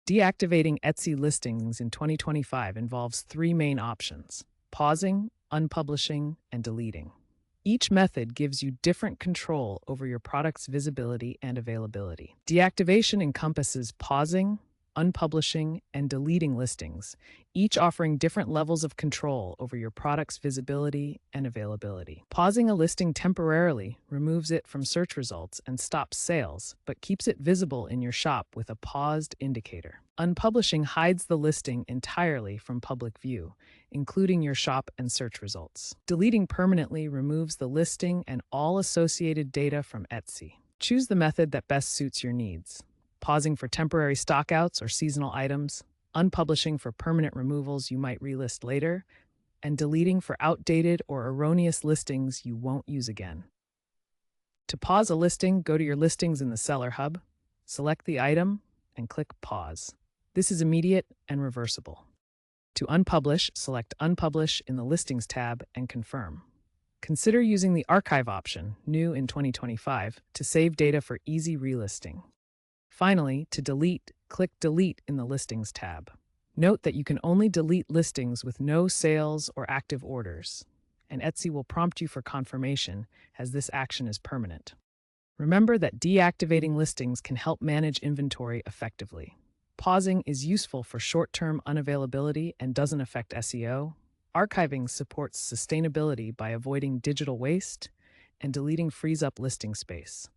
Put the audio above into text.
Deactivating Etsy listings in 2025 involves three main options: pausing, unpublishing, and deleting. Each method gives you different control over your product's visibility and availability. Deactivation encompasses pausing, unpublishing, and deleting listings, each offering different levels of control over your product's visibility and availability. Pausing a listing temporarily removes it from search results and stops sales, but keeps it visible in your shop with a paused indicator. Unpublishing hides the listing entirely from public view, including your shop and search results. Deleting permanently removes the listing and all associated data from Etsy. Choose the method that best suits your needs: pausing for temporary stockouts or seasonal items, unpublishing for permanent removals you might relist later, and deleting for outdated or erroneous listings you won't use again. To pause a listing, go to your listings in the Seller Hub, select the item, and click Pause. This is immediate and reversible. To unpublish, select Unpublish in the Listings tab and confirm. Consider using the Archive option, new in 2025, to save data for easy relisting. Finally, to delete, click Delete in the Listings tab. Note that you can only delete listings with no sales or active orders, and Etsy will prompt you for confirmation, as this action is permanent. Remember that deactivating listings can help manage inventory effectively. Pausing is useful for short-term unavailability and doesn't affect SEO. Archiving supports sustainability by avoiding digital waste, and deleting frees up listing space.